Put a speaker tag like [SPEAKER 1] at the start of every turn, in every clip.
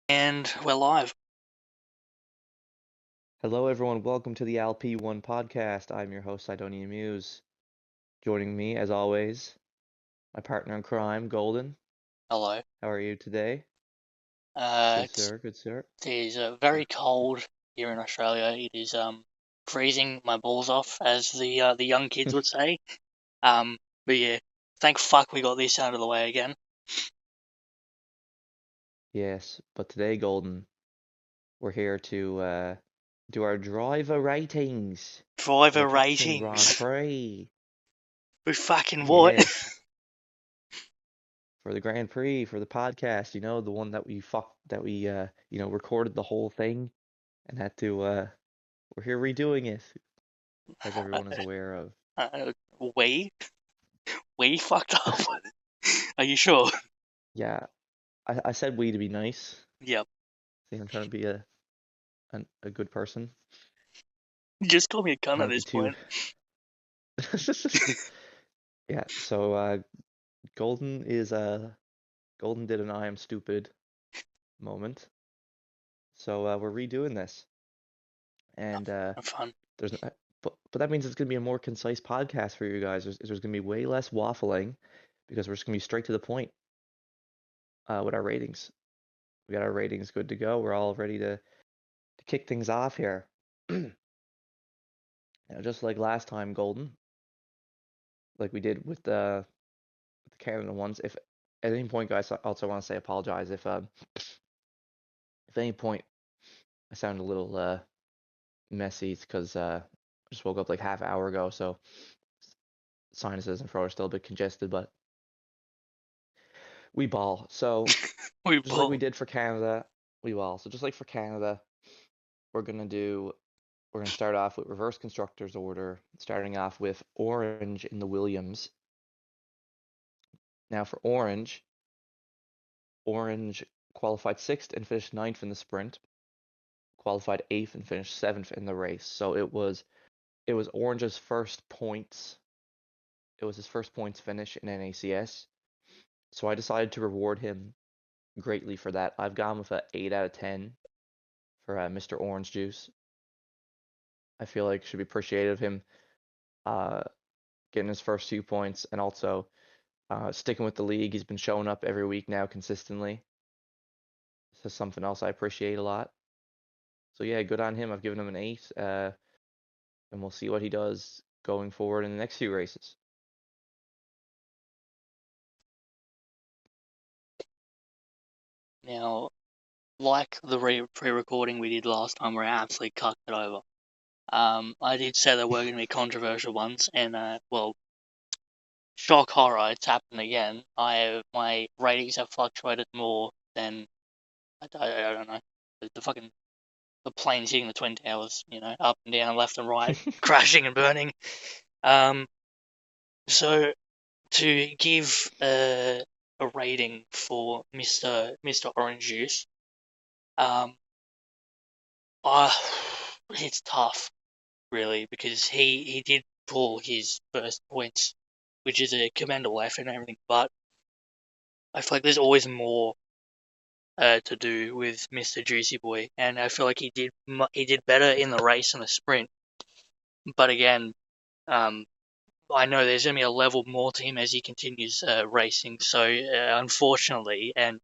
[SPEAKER 1] And we're live.
[SPEAKER 2] Hello, everyone. Welcome to the ALP1 podcast. I'm your host, Sidonia Muse. Joining me, as always, my partner in crime, Golden.
[SPEAKER 1] Hello.
[SPEAKER 2] How are you today? Good,
[SPEAKER 1] It's
[SPEAKER 2] sir. Good, sir.
[SPEAKER 1] it is very cold here in Australia. It is freezing my balls off, as the young kids would say. Um, but yeah, thank fuck we got this out of the way again.
[SPEAKER 2] Yes, but today, Golden, we're here to do our driver ratings for the
[SPEAKER 1] Driver
[SPEAKER 2] Texan Grand
[SPEAKER 1] ratings.
[SPEAKER 2] Prix.
[SPEAKER 1] We fucking what?
[SPEAKER 2] Yes, for the Grand Prix, for the podcast. The one that we recorded the whole thing and had to. We're here redoing it, as everyone is aware of.
[SPEAKER 1] uh, we we fucked up. Are you sure?
[SPEAKER 2] Yeah, I said we to be nice.
[SPEAKER 1] Yep.
[SPEAKER 2] See, I'm trying to be a good person.
[SPEAKER 1] You just call me a cunt
[SPEAKER 2] Trying
[SPEAKER 1] at
[SPEAKER 2] to be
[SPEAKER 1] this
[SPEAKER 2] too.
[SPEAKER 1] point.
[SPEAKER 2] Yeah, so Golden is Golden did an I am stupid moment. So we're redoing this. And
[SPEAKER 1] Fun.
[SPEAKER 2] there's but that means it's gonna be a more concise podcast for you guys. There's gonna be way less waffling because we're just gonna be straight to the point with our ratings. We got our ratings good to go. We're all ready to kick things off here. Now, just like last time, Golden, like we did with the Canada ones. If at any point, guys, I also want to say apologize if at any point I sound a little messy. It's because I just woke up like half hour ago, so sinuses and throat are still a bit congested, but we ball. So
[SPEAKER 1] We
[SPEAKER 2] just like we
[SPEAKER 1] both.
[SPEAKER 2] did for Canada, we ball. So just like for Canada, we're gonna do we're gonna start off with reverse constructors order, starting off with Orange in the Williams. Now for Orange qualified sixth and finished ninth in the sprint, qualified eighth and finished seventh in the race. So it was Orange's first points. It was his first points finish in NACS. So I decided to reward him greatly for that. I've gone with a 8 out of 10 for Mr. Orange Juice. I feel like should be appreciated of him uh, getting his first 2 points and also sticking with the league. He's been showing up every week now consistently. This is something else I appreciate a lot. So yeah, good on him. I've given him an 8, and we'll see what he does going forward in the next few races.
[SPEAKER 1] Now, like the pre-recording we did last time, where I absolutely cucked it over. I did say there were going to be controversial ones, and well, shock horror, it's happened again. My ratings have fluctuated more than I don't know, the fucking the planes hitting the Twin Towers, up and down, left and right, crashing and burning. Um, so to give a rating for Mr. Orange Juice, um, uh, it's tough really, because he did pull his first points, which is a commendable effort and everything. But I feel like there's always more to do with Mr. Juicy Boy, and I feel like he did better in the race and the sprint. But again, um, I know there's gonna be a level more to him as he continues racing. So unfortunately, and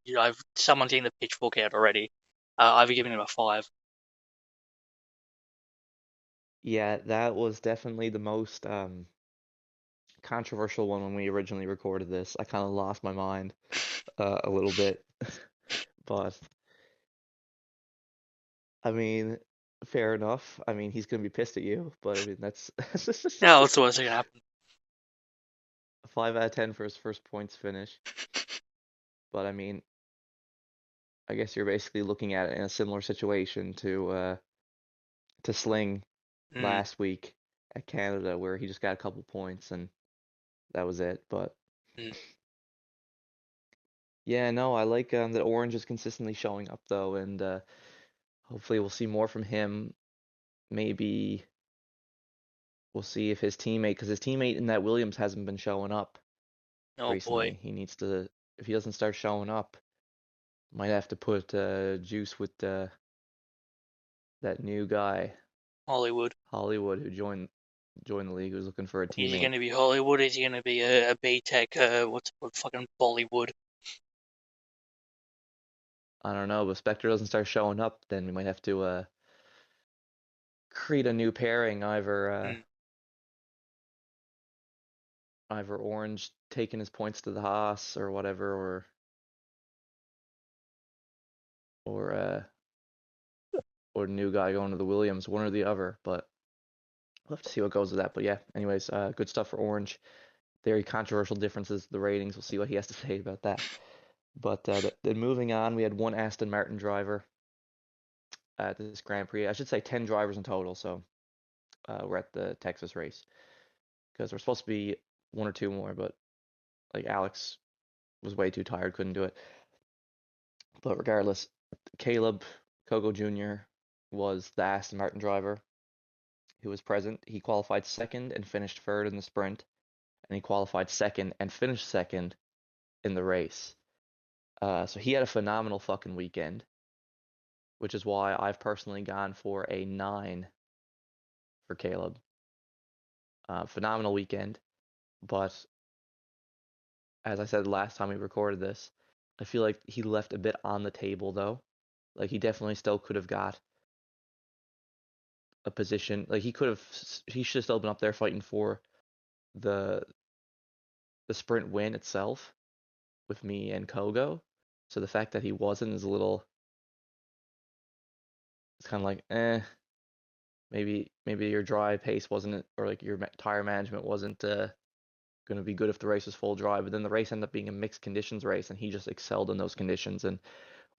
[SPEAKER 1] someone's getting the pitchfork out already. I've given him a 5.
[SPEAKER 2] Yeah, that was definitely the most controversial one when we originally recorded this. I kind of lost my mind a little bit, but I mean, fair enough. I mean, he's gonna be pissed at you, but I mean that's
[SPEAKER 1] Now what's the worst that can happen?
[SPEAKER 2] a 5 out of 10 for his first points finish. But I mean, I guess you're basically looking at it in a similar situation to Sling
[SPEAKER 1] Mm,
[SPEAKER 2] last week at Canada, where he just got a couple points and that was it. But
[SPEAKER 1] mm.
[SPEAKER 2] yeah, no, I like that Orange is consistently showing up though, and hopefully we'll see more from him. Maybe we'll see if his teammate, because his teammate in that Williams hasn't been showing up
[SPEAKER 1] Oh boy.
[SPEAKER 2] recently. He needs to, if he doesn't start showing up, Might have to put Juice with that new guy,
[SPEAKER 1] Hollywood.
[SPEAKER 2] Hollywood, who joined the league, who's looking for a
[SPEAKER 1] Is he
[SPEAKER 2] teammate.
[SPEAKER 1] going to be Hollywood? Is he going to be a B Tech? What's it called? Fucking Bollywood.
[SPEAKER 2] I don't know, but if Spectre doesn't start showing up, then we might have to create a new pairing,
[SPEAKER 1] Mm.
[SPEAKER 2] either Orange taking his points to the Haas or whatever, or or the new guy going to the Williams, one or the other. But we'll have to see what goes with that. But yeah, anyways, good stuff for Orange. Very controversial differences, the ratings. We'll see what he has to say about that. But then moving on, we had one Aston Martin driver at this Grand Prix. I should say 10 drivers in total. So we're at the Texas race because we're supposed to be one or two more, but like Alex was way too tired, couldn't do it. But regardless, Caleb Kogo Jr. was the Aston Martin driver who was present. He qualified second and finished third in the sprint, and he qualified second and finished second in the race. So he had a phenomenal fucking weekend, which is why I've personally gone for a 9 for Caleb. Phenomenal weekend, but as I said last time we recorded this, I feel like he left a bit on the table though. Like he definitely still could have got a position. Like he should have still been up there fighting for the the sprint win itself with me and Kogo. So the fact that he wasn't is a little. It's kind of like, maybe your dry pace wasn't, or like your tire management wasn't going to be good if the race was full dry. But then the race ended up being a mixed conditions race, and he just excelled in those conditions and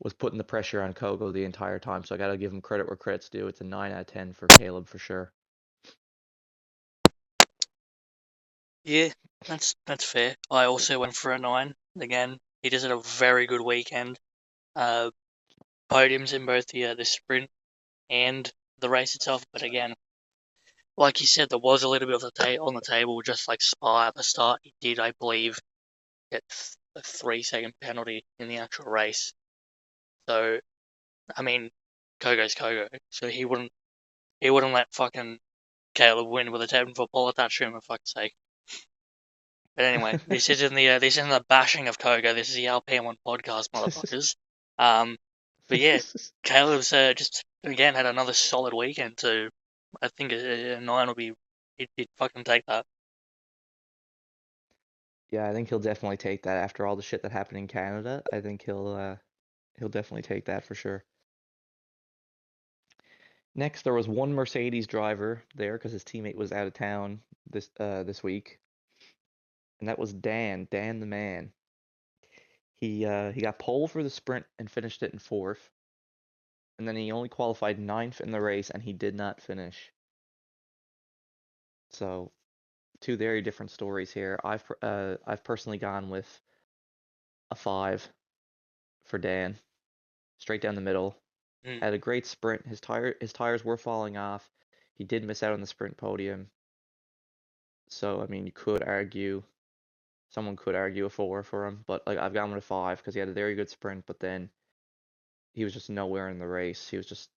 [SPEAKER 2] was putting the pressure on Kogo the entire time. So I got to give him credit where credit's due. It's a 9 out of 10 for Caleb for sure.
[SPEAKER 1] Yeah, that's fair. I also went for a 9. Again, he just had a very good weekend. Uh, Podiums in both the sprint and the race itself. But again, like you said, there was a little bit of on the table, just like Spa at the start. He did, I believe, get a 3 second penalty in the actual race. So I mean, Kogo's Kogo, so he wouldn't let fucking Caleb win with a 10-foot ball attached to him, for fuck's sake. But anyway, this isn't the bashing of Kogo. This is the ALP1 podcast, motherfuckers. Um, but yeah, Caleb's just again had another solid weekend too. I think a 9 would be he'd fucking take that.
[SPEAKER 2] Yeah, I think he'll definitely take that after all the shit that happened in Canada. I think he'll definitely take that for sure. Next, there was one Mercedes driver there because his teammate was out of town this week, and that was Dan, Dan the man. He got pole for the sprint and finished it in fourth, and then he only qualified ninth in the race, and he did not finish. So two very different stories here. I've personally gone with a 5 for Dan, straight down the middle.
[SPEAKER 1] Mm,
[SPEAKER 2] Had a great sprint. His tires were falling off. He did miss out on the sprint podium. So I mean, someone could argue a 4 for him, but like I've gone with a 5 because he had a very good sprint, but then he was just nowhere in the race. He was just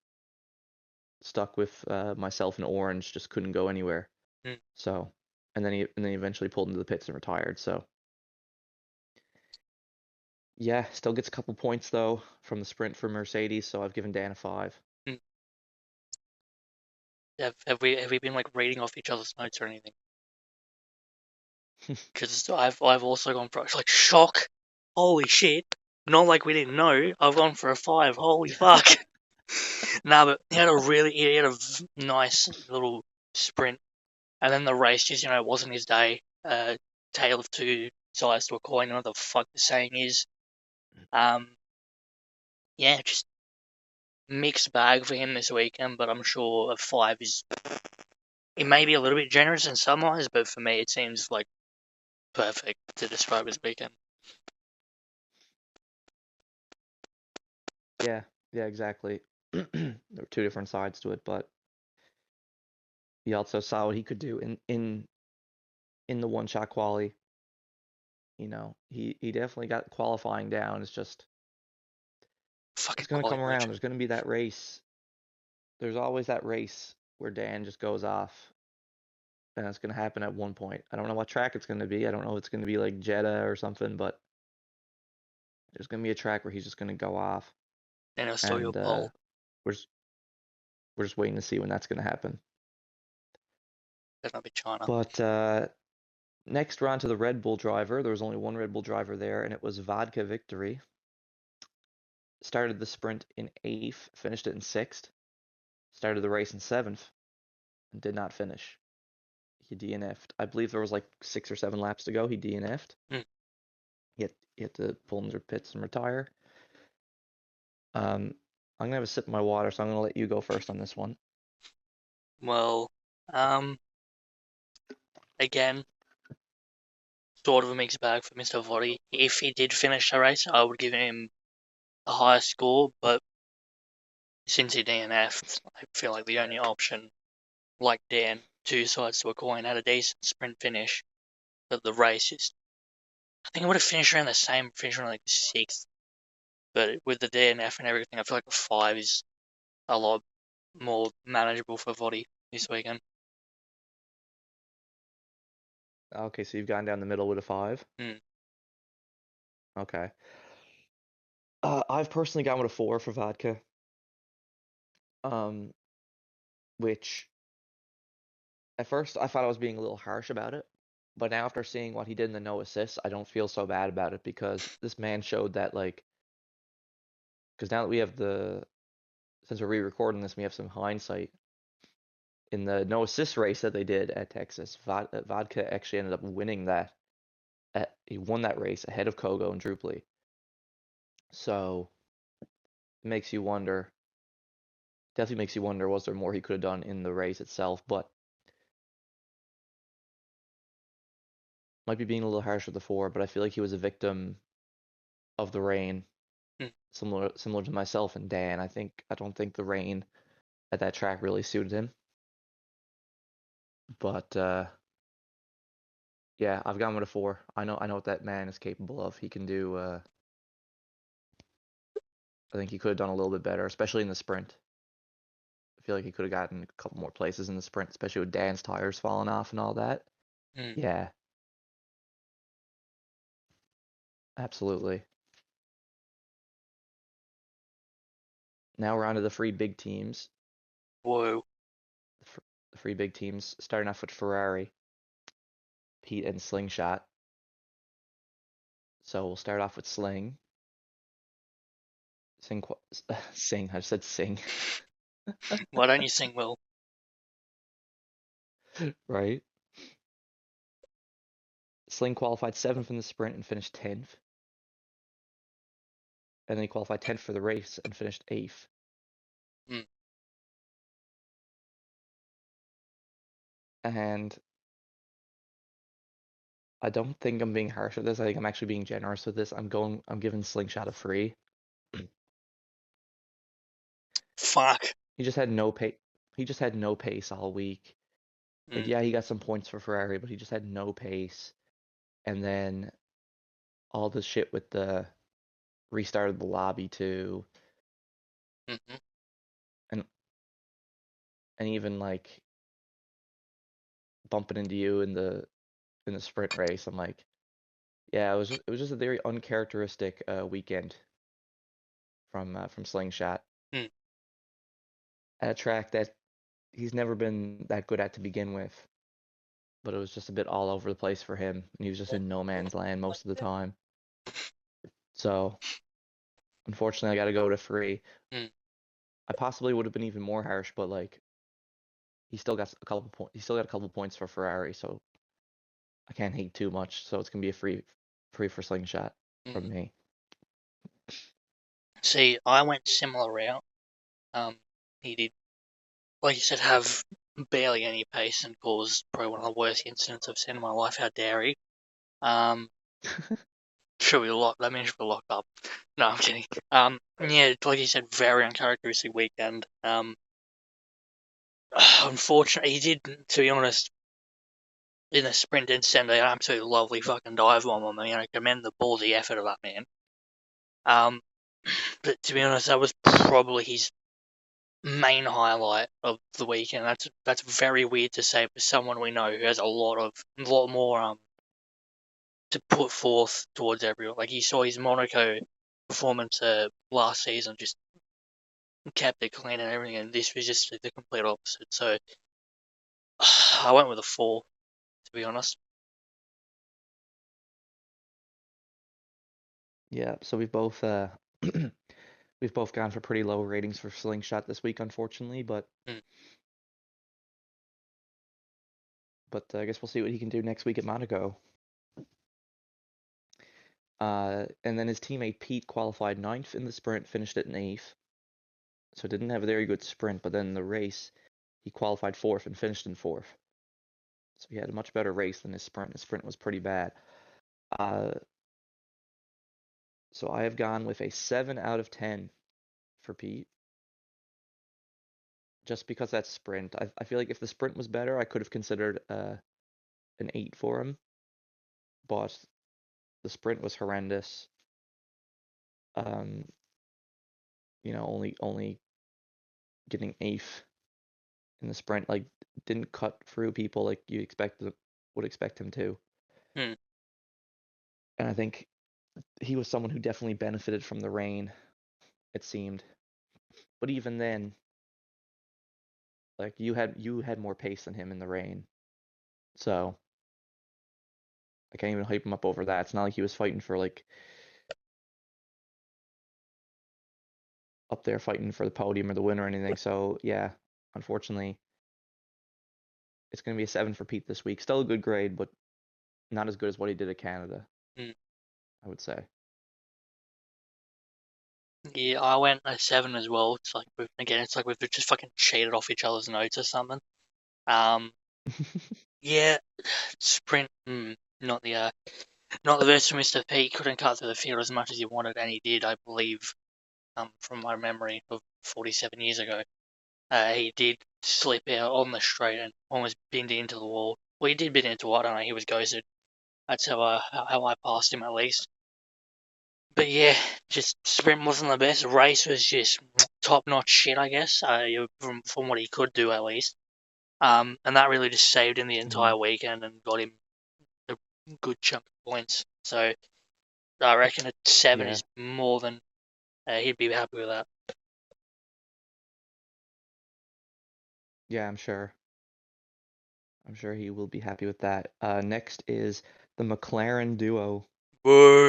[SPEAKER 2] stuck with myself and Orange, just couldn't go anywhere.
[SPEAKER 1] mm.
[SPEAKER 2] So, and then he eventually pulled into the pits and retired. So yeah, still gets a couple points though from the sprint for Mercedes. So I've given Dan a 5.
[SPEAKER 1] Mm. Have we been like reading off each other's notes or anything? Because I've also gone for like shock. Holy shit! Not like we didn't know. I've gone for a 5. Holy fuck! Nah, but he had a nice little sprint, and then the race just wasn't his day. Tale of two sides to a coin. What the fuck the saying is. Um, yeah, just mixed bag for him this weekend, but I'm sure a 5 is. It may be a little bit generous in some eyes, but for me it seems like perfect to describe his weekend.
[SPEAKER 2] Yeah, yeah, exactly. There were two different sides to it, but he also saw what he could do in the one shot quali. He definitely got qualifying down. It's just
[SPEAKER 1] Fucking
[SPEAKER 2] It's gonna come
[SPEAKER 1] Collingwood.
[SPEAKER 2] around. There's gonna be that race. There's always that race where Dan just goes off, and it's gonna happen at one point. I don't know what track it's gonna be. I don't know if it's gonna be like Jeddah or something, but there's gonna be a track where he's just gonna go off,
[SPEAKER 1] Then I'll steal your
[SPEAKER 2] and
[SPEAKER 1] pole.
[SPEAKER 2] we're just we're just waiting to see when that's gonna happen.
[SPEAKER 1] Better not be China.
[SPEAKER 2] But next round to the Red Bull driver. There was only one Red Bull driver there, and it was Vodka Victory. Started the sprint in 8th, finished it in 6th. Started the race in 7th, and did not finish. He DNF'd. I believe there was like 6 or 7 laps to go. He DNF'd.
[SPEAKER 1] Hmm.
[SPEAKER 2] He had to pull into pits and retire. I'm gonna have a sip of my water, so I'm gonna let you go first on this one.
[SPEAKER 1] Well, again, sort of a mixed bag for Mr. Vody. If he did finish the race, I would give him a higher score, but since he DNF'd, I feel like the only option, like Dan, two sides to a coin, had a decent sprint finish, but the race is. I think I would have finished around the same, finished around like 6th, but with the DNF and everything, I feel like a 5 is a lot more manageable for Vody this weekend.
[SPEAKER 2] Okay, so you've gone down the middle with a 5.
[SPEAKER 1] Hmm.
[SPEAKER 2] Okay. I've personally gone with a 4 for Vodka. Um, which at first I thought I was being a little harsh about it, but now after seeing what he did in the no assists, I don't feel so bad about it because this man showed that like, because now that we have since we're re-recording this, we have some hindsight. In the no assist race that they did at Texas, Vodka actually ended up winning that. He won that race ahead of Kogo and Drupally. So it makes you wonder. Definitely makes you wonder, was there more he could have done in the race itself? But might be being a little harsh with the 4, but I feel like he was a victim of the rain,
[SPEAKER 1] Hmm.
[SPEAKER 2] similar to myself and Dan. I don't think the rain at that track really suited him. But yeah, I've gone with a 4. I know what that man is capable of. He can do. I think he could have done a little bit better, especially in the sprint. I feel like he could have gotten a couple more places in the sprint, especially with Dan's tires falling off and all that.
[SPEAKER 1] Hmm.
[SPEAKER 2] Yeah, absolutely. Now we're on to the three big teams.
[SPEAKER 1] Whoa.
[SPEAKER 2] The three big teams, starting off with Ferrari, Pete, and Slingshot. So we'll start off with Sling. Sing, sing. I said sing,
[SPEAKER 1] Why don't you sing well?
[SPEAKER 2] right? Sling qualified 7th in the sprint and finished 10th. And then he qualified 10th for the race and finished 8th.
[SPEAKER 1] Hmm.
[SPEAKER 2] And I don't think I'm being harsh with this. I think I'm actually being generous with this. I'm giving Slingshot a 3.
[SPEAKER 1] Fuck.
[SPEAKER 2] He just had no pace. He just had no pace all week. Like,
[SPEAKER 1] Hmm.
[SPEAKER 2] yeah, he got some points for Ferrari, but he just had no pace. And then all the shit with the restarted the lobby too,
[SPEAKER 1] Mm-hmm.
[SPEAKER 2] and even like bumping into you in the sprint race. I'm like, yeah, it was just a very uncharacteristic weekend from Slingshot
[SPEAKER 1] Hmm.
[SPEAKER 2] at a track that he's never been that good at to begin with. But it was just a bit all over the place for him, and he was just in no man's land most of the time. So unfortunately, I got to go to 3.
[SPEAKER 1] Hmm.
[SPEAKER 2] I possibly would have been even more harsh, but like he still got a couple points. He still got a couple points for Ferrari, so I can't hate too much. So it's gonna be a free for Slingshot from
[SPEAKER 1] Hmm.
[SPEAKER 2] me.
[SPEAKER 1] See, I went similar route. He did, like you said, have barely any pace and caused probably one of the worst incidents I've seen in my life. How dare he? Um, should we lock? That means we're locked up. No, I'm kidding. Yeah, like you said, very uncharacteristic weekend. Unfortunately, he did. To be honest, in the sprint, did send an absolutely lovely fucking dive bomb on me, and I commend the ballsy effort of that man. But to be honest, that was probably his main highlight of the weekend. That's very weird to say for someone we know who has a lot more to put forth towards everyone. Like you saw his Monaco performance last season, just kept it clean and everything, and this was just the complete opposite. So I went with a 4, to be honest.
[SPEAKER 2] Yeah, so we've both we've both gone for pretty low ratings for Slingshot this week, unfortunately,
[SPEAKER 1] Mm,
[SPEAKER 2] but I guess we'll see what he can do next week at Monaco. And then his teammate Pete qualified ninth in the sprint, finished it in eighth. So didn't have a very good sprint, but then in the race, he qualified fourth and finished in fourth. So he had a much better race than his sprint. His sprint was pretty bad. Uh, so I have gone with a 7 out of 10 for Pete, just because that sprint. I feel like if the sprint was better, I could have considered an 8 for him, but the sprint was horrendous. Um, only getting eighth in the sprint, like didn't cut through people like you would expect him to.
[SPEAKER 1] mm,
[SPEAKER 2] And I think he was someone who definitely benefited from the rain, it seemed. But even then, like you had more pace than him in the rain. So I can't even hype him up over that. It's not like he was fighting for like up there fighting for the podium or the win or anything. So yeah, unfortunately, it's gonna be a 7 for Pete this week. Still a good grade, but not as good as what he did at Canada,
[SPEAKER 1] mm.
[SPEAKER 2] I would say.
[SPEAKER 1] Yeah, I went a 7 as well. It's like we've just fucking cheated off each other's notes or something. Um, yeah, sprint, not the best for Mr. P. Couldn't cut through the field as much as he wanted, and he did, I believe, from my memory of 47 years ago. He did slip out on the straight and almost binned into the wall. Well, he did bin into what? I don't know. He was ghosted. That's how I passed him at least. But yeah, just sprint wasn't the best. Race was just top notch shit, I guess. From what he could do at least. And that really just saved him the
[SPEAKER 2] hmm
[SPEAKER 1] entire weekend and got him a good chunk of points. So I reckon a 7
[SPEAKER 2] Yeah,
[SPEAKER 1] is more than he'd be happy with that.
[SPEAKER 2] yeah, I'm sure. I'm sure he will be happy with that. Next is the McLaren duo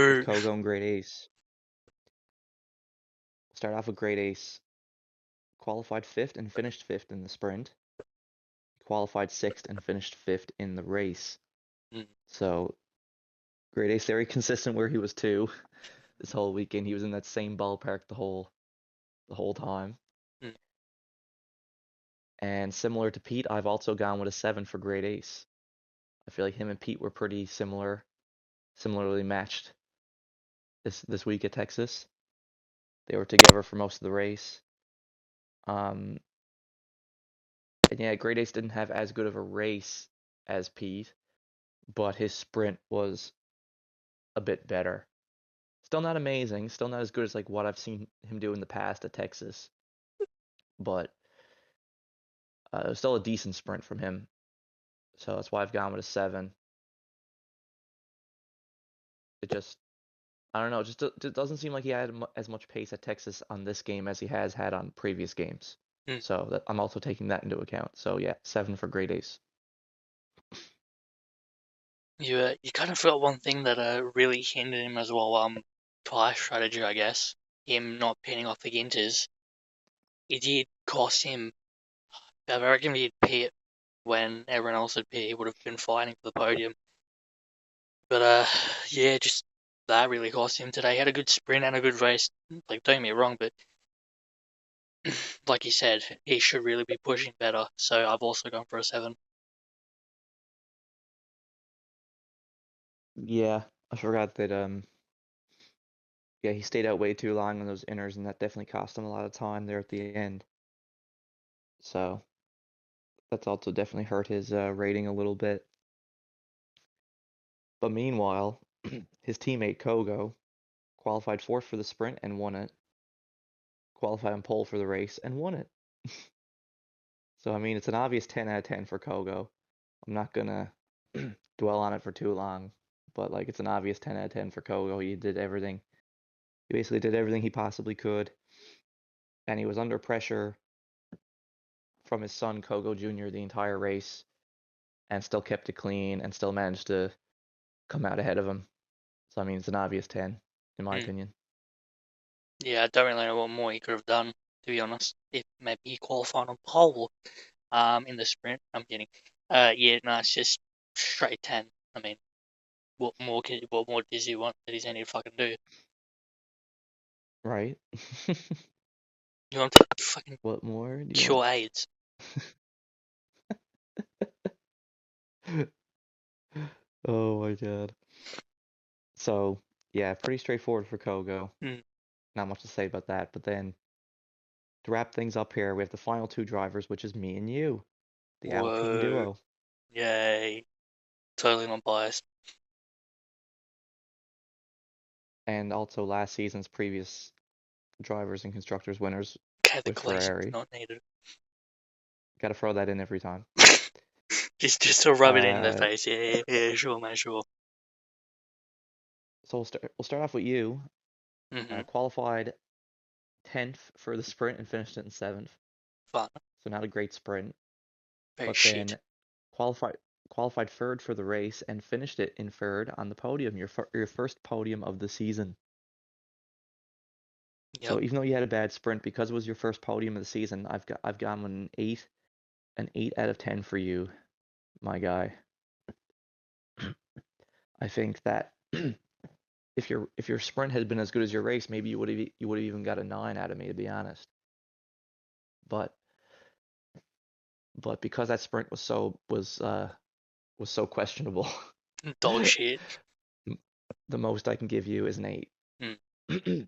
[SPEAKER 2] with
[SPEAKER 1] Woo!
[SPEAKER 2] Kogo and Great Ace. Start off with Great Ace. Qualified fifth and finished fifth in the sprint. Qualified sixth and finished fifth in the race.
[SPEAKER 1] Mm,
[SPEAKER 2] So Great Ace very consistent where he was too. This whole weekend he was in that same ballpark the whole time.
[SPEAKER 1] mm,
[SPEAKER 2] And similar to Pete, I've also gone with a 7 for Great Ace. I feel like him and Pete were pretty similarly matched this week at Texas. They were together for most of the race. Um, and yeah, Great Ace didn't have as good of a race as Pete, but his sprint was a bit better. Still not amazing, still not as good as like what I've seen him do in the past at Texas, but it was still a decent sprint from him. So that's why I've gone with a 7. It just I don't know, it doesn't seem like he had as much pace at Texas on this game as he has had on previous games.
[SPEAKER 1] mm.
[SPEAKER 2] So I'm also taking that into account. So yeah, 7 for Great Ace.
[SPEAKER 1] You kind of forgot one thing that really hindered him as well. Tire strategy, I guess. Him not pinning off the Ginters. It did cost him. I reckon if he'd pit when everyone else had pit, he would have been fighting for the podium. But yeah, just that really cost him today. He had a good sprint and a good race. Like, don't get me wrong, but like you said, he should really be pushing better. So I've also gone for a 7.
[SPEAKER 2] Yeah, I forgot that yeah, he stayed out way too long on those inners and that definitely cost him a lot of time there at the end. So that's also definitely hurt his rating a little bit. But meanwhile, his teammate Kogo qualified fourth for the sprint and won it. qualified on pole for the race, and won it. So, I mean, it's an obvious 10 out of 10 for Kogo. I'm not gonna dwell on it for too long, but like it's an obvious 10 out of 10 for Kogo. He did everything. He basically did everything he possibly could, and he was under pressure from his son Kogo Jr. the entire race, and still kept it clean and still managed to come out ahead of him. So I mean, it's an obvious 10 in my
[SPEAKER 1] Mm.
[SPEAKER 2] opinion.
[SPEAKER 1] Yeah, I don't really know what more he could have done, to be honest. If maybe he qualified on pole, in the sprint. I'm kidding. Yeah, no, it's just straight 10. I mean, what more does he want that he's any to fucking do?
[SPEAKER 2] Right?
[SPEAKER 1] You want to fucking
[SPEAKER 2] What more do you want?
[SPEAKER 1] cure AIDS?
[SPEAKER 2] Oh my God. So, yeah, pretty straightforward for Kogo.
[SPEAKER 1] Mm.
[SPEAKER 2] Not much to say about that. But then to wrap things up here, we have the final two drivers, which is me and you, the Alpine
[SPEAKER 1] Whoa.
[SPEAKER 2] duo.
[SPEAKER 1] Yay. Totally not biased.
[SPEAKER 2] And also last season's previous drivers and constructors winners
[SPEAKER 1] Okay, the
[SPEAKER 2] with
[SPEAKER 1] glaciers
[SPEAKER 2] Ferrari.
[SPEAKER 1] not needed.
[SPEAKER 2] Got to throw that in every time.
[SPEAKER 1] Just to rub it in their
[SPEAKER 2] Uh,
[SPEAKER 1] face. Yeah, sure, man, sure.
[SPEAKER 2] so we'll start off with you.
[SPEAKER 1] Mm-hmm.
[SPEAKER 2] Qualified 10th for the sprint and finished it in 7th.
[SPEAKER 1] Fun.
[SPEAKER 2] So not a great sprint,
[SPEAKER 1] Very
[SPEAKER 2] but
[SPEAKER 1] shit.
[SPEAKER 2] then qualified qualified third for the race and finished it in third on the podium. Your first podium of the season.
[SPEAKER 1] Yep.
[SPEAKER 2] So even though you had a bad sprint, because it was your first podium of the season, I've gone an 8 out of 10 for you, my guy. I think that if your sprint had been as good as your race, maybe you would have even got a 9 out of me, to be honest. But because that sprint was so questionable,
[SPEAKER 1] Dog shit.
[SPEAKER 2] the most I can give you is an 8.
[SPEAKER 1] Mm.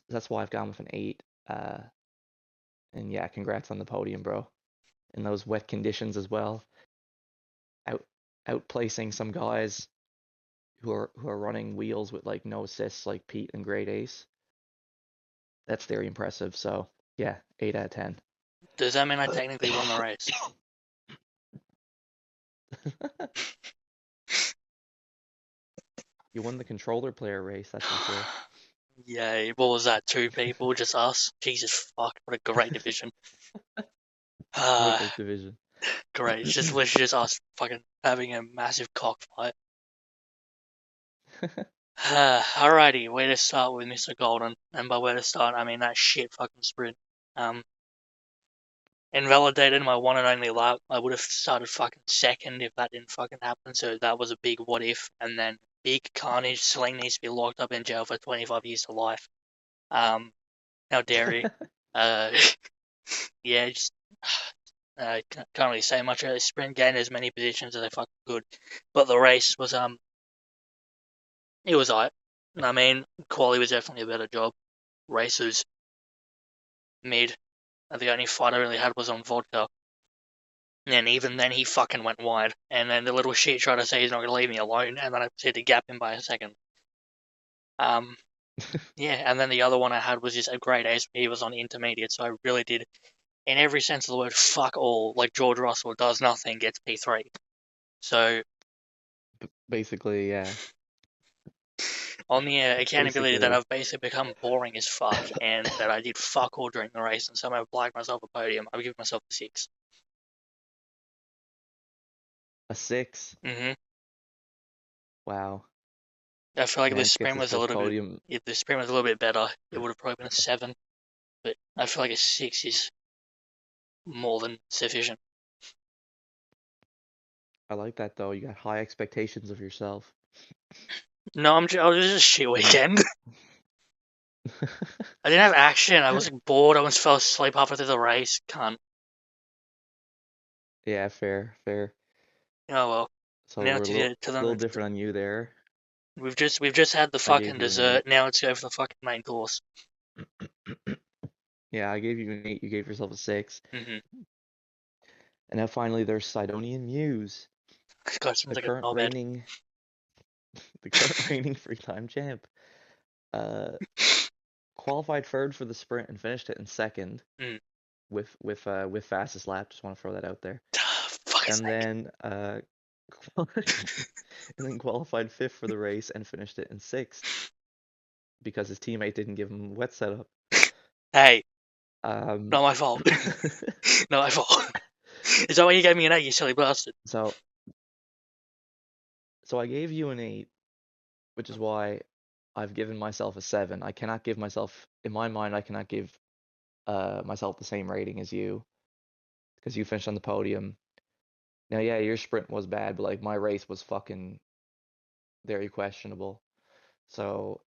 [SPEAKER 2] That's why I've gone with an 8. And yeah, congrats on the podium, bro. In those wet conditions as well, out outplacing some guys who are running wheels with like no assists like Pete and Great Ace. That's very impressive. So yeah, 8 out of 10.
[SPEAKER 1] Does that mean I technically won the race?
[SPEAKER 2] You won the controller player race, that's for sure.
[SPEAKER 1] Yay. What was that? Two people? Just us? Jesus fuck. What a great division.
[SPEAKER 2] What a
[SPEAKER 1] Ah,
[SPEAKER 2] great division.
[SPEAKER 1] great. It's just literally just us fucking having a massive cockfight. Alrighty, where to start with Mr. Golden? And by where to start, I mean that shit fucking sprint. Um, invalidated my one and only lap. I would have started fucking second if that didn't fucking happen. So that was a big what if. And then big carnage. Celine needs to be locked up in jail for 25 years to life. How dare he? Uh, yeah, just can't really say much about the sprint. Gained as many positions as I fucking could, but the race was it was alright. I mean, quali was definitely a better job. Race was mid. The only fight I really had was on vodka. And even then, he fucking went wide. And then the little shit tried to say he's not going to leave me alone. And then I had to gap him by a second. Um, yeah. And then the other one I had was just a great ace. He was on intermediate. So I really did, in every sense of the word, fuck all. Like George Russell does nothing, gets P3. So
[SPEAKER 2] Basically, yeah.
[SPEAKER 1] on the accountability that
[SPEAKER 2] Basically
[SPEAKER 1] I've basically become boring as fuck, and that I did fuck all during the race, and somehow blagged myself a podium, I would give myself a 6.
[SPEAKER 2] a 6.
[SPEAKER 1] Mm-hmm.
[SPEAKER 2] Wow.
[SPEAKER 1] I feel like if the
[SPEAKER 2] Lance gets
[SPEAKER 1] sprint
[SPEAKER 2] his
[SPEAKER 1] was a
[SPEAKER 2] first
[SPEAKER 1] little bit,
[SPEAKER 2] podium.
[SPEAKER 1] if the sprint was a little bit better, it would have probably been a 7. But I feel like a 6 is more than sufficient.
[SPEAKER 2] I like that though. You got high expectations of yourself.
[SPEAKER 1] No, I was just a shit
[SPEAKER 2] When
[SPEAKER 1] weekend. I didn't have action. I was like bored. I almost fell asleep halfway through the race. Can't.
[SPEAKER 2] Yeah, fair, fair.
[SPEAKER 1] Oh well.
[SPEAKER 2] So
[SPEAKER 1] Now
[SPEAKER 2] we're
[SPEAKER 1] to the
[SPEAKER 2] a little different on you there.
[SPEAKER 1] we've just had the
[SPEAKER 2] I gave
[SPEAKER 1] fucking
[SPEAKER 2] you an 8.
[SPEAKER 1] dessert. Now let's go for the fucking main course.
[SPEAKER 2] Yeah, I gave you an 8. You gave yourself a 6.
[SPEAKER 1] Mm-hmm.
[SPEAKER 2] And now finally there's Sidonian Muse,
[SPEAKER 1] God, it smells
[SPEAKER 2] the
[SPEAKER 1] like a
[SPEAKER 2] current
[SPEAKER 1] knobhead.
[SPEAKER 2] reigning the current reigning three-time champ. Uh qualified third for the sprint and finished it in second
[SPEAKER 1] Mm.
[SPEAKER 2] with fastest lap. Just want to throw that out there.
[SPEAKER 1] Fuck's
[SPEAKER 2] And
[SPEAKER 1] sake.
[SPEAKER 2] then and then qualified fifth for the race and finished it in sixth because his teammate didn't give him a wet setup.
[SPEAKER 1] Hey,
[SPEAKER 2] Um,
[SPEAKER 1] not my fault. Not my fault. Is that why you gave me an 8, you silly bastard?
[SPEAKER 2] so I gave you an 8, which is why I've given myself a 7. I cannot give myself, in my mind, I cannot give myself the same rating as you because you finished on the podium. Now, yeah, your sprint was bad, but like my race was fucking very questionable. So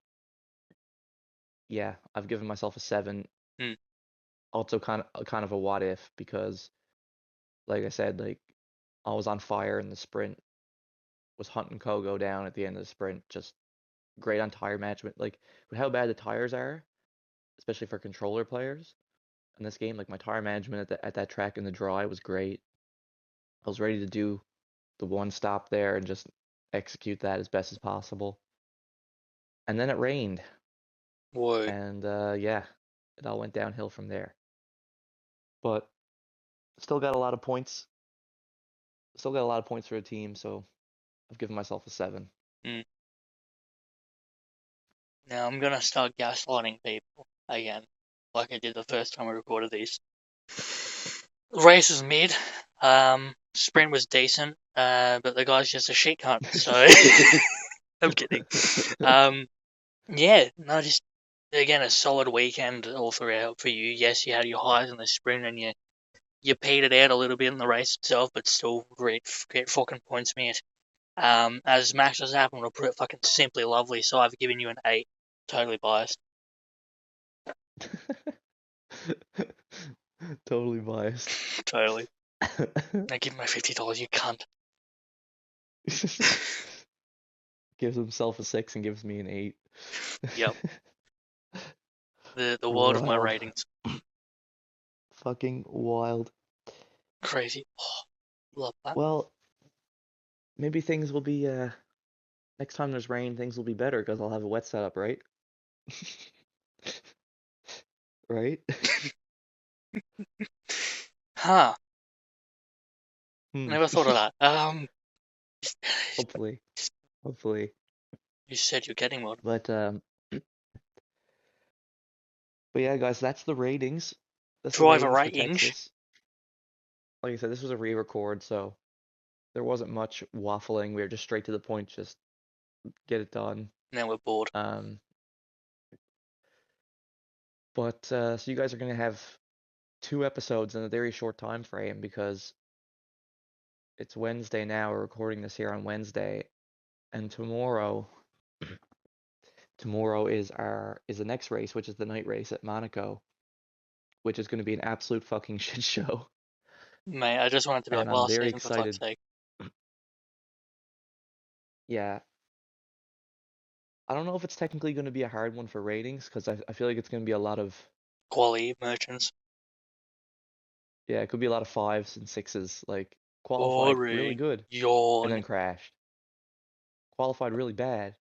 [SPEAKER 2] yeah, I've given myself a 7.
[SPEAKER 1] Hmm.
[SPEAKER 2] Also, kind of a what if because, like I said, like I was on fire in the sprint, was hunting Kogo down at the end of the sprint, just great on tire management. Like with how bad the tires are, especially for controller players in this game, like my tire management at that track in the dry was great. I was ready to do the one stop there and just execute that as best as possible. And then it rained,
[SPEAKER 1] Whoa.
[SPEAKER 2] and yeah, it all went downhill from there. But still got a lot of points. Still got a lot of points for a team, so I've given myself a 7.
[SPEAKER 1] Hmm. Now I'm gonna start gaslighting people again, like I did the first time I recorded these. Race was mid. Sprint was decent. But the guy's just a shit cunt. So I'm kidding. Yeah, no, just again a solid weekend all throughout for you. Yes, you had your highs in the sprint and you petered out a little bit in the race itself, but still great fucking points, mate. As Max has happened, to put it fucking simply lovely. So I've given you an 8. Totally biased.
[SPEAKER 2] Totally biased.
[SPEAKER 1] Totally. Now give me my $50, you cunt.
[SPEAKER 2] Gives himself a 6 and gives me an 8.
[SPEAKER 1] Yep. The world of my
[SPEAKER 2] Wild.
[SPEAKER 1] ratings.
[SPEAKER 2] Fucking wild.
[SPEAKER 1] Crazy. Oh, love that.
[SPEAKER 2] Well, maybe things will be next time there's rain, things will be better because I'll have a wet setup, right? Right?
[SPEAKER 1] Huh.
[SPEAKER 2] Hmm.
[SPEAKER 1] Never thought of that.
[SPEAKER 2] Hopefully. Hopefully.
[SPEAKER 1] You said you're getting one.
[SPEAKER 2] But yeah, guys, that's the ratings. That's the
[SPEAKER 1] Driver
[SPEAKER 2] ratings for
[SPEAKER 1] ratings.
[SPEAKER 2] Texas. Like I said, this was a re-record, so there wasn't much waffling. We were just straight to the point, just get it done.
[SPEAKER 1] Now we're bored.
[SPEAKER 2] Um, but so you guys are gonna have 2 episodes in a very short time frame because it's Wednesday now. We're recording this here on Wednesday, and tomorrow is the next race, which is the night race at Monaco, which is going to be an absolute fucking shit show.
[SPEAKER 1] Mate, I just wanted to be like
[SPEAKER 2] And I'm
[SPEAKER 1] last
[SPEAKER 2] very
[SPEAKER 1] season for fuck's
[SPEAKER 2] excited.
[SPEAKER 1] sake.
[SPEAKER 2] Yeah, I don't know if it's technically going to be a hard one for ratings because I feel like it's going to be a lot of,
[SPEAKER 1] Quality merchants.
[SPEAKER 2] yeah, it could be a lot of 5s and 6s, like qualified really
[SPEAKER 1] Boring.
[SPEAKER 2] good and
[SPEAKER 1] Yawn.
[SPEAKER 2] then crashed, qualified really bad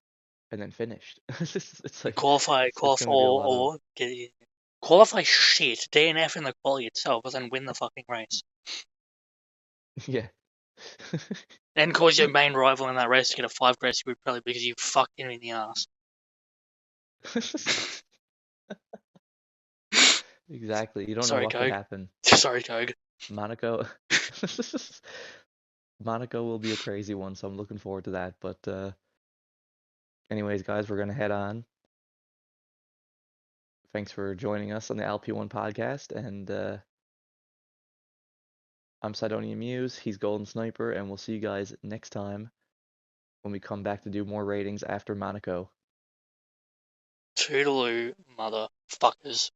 [SPEAKER 2] and then finished. It's like
[SPEAKER 1] Qualify,
[SPEAKER 2] it's
[SPEAKER 1] qualify,
[SPEAKER 2] going to be a lot of
[SPEAKER 1] or get qualify shit. DNF in the quality itself, but then win the fucking race.
[SPEAKER 2] yeah.
[SPEAKER 1] Then cause your main rival in that race to get a 5 grade screw probably because you fucked him in the ass.
[SPEAKER 2] Exactly. You don't know
[SPEAKER 1] Sorry,
[SPEAKER 2] what could
[SPEAKER 1] Cogue.
[SPEAKER 2] happen.
[SPEAKER 1] Sorry, Cogue.
[SPEAKER 2] Monaco Monaco will be a crazy one, so I'm looking forward to that. But anyways, guys, we're gonna head on. Thanks for joining us on the ALP1 podcast, and I'm Sidonia Muse, he's Golden Sniper, and we'll see you guys next time when we come back to do more ratings after Monaco.
[SPEAKER 1] Toodaloo, motherfuckers.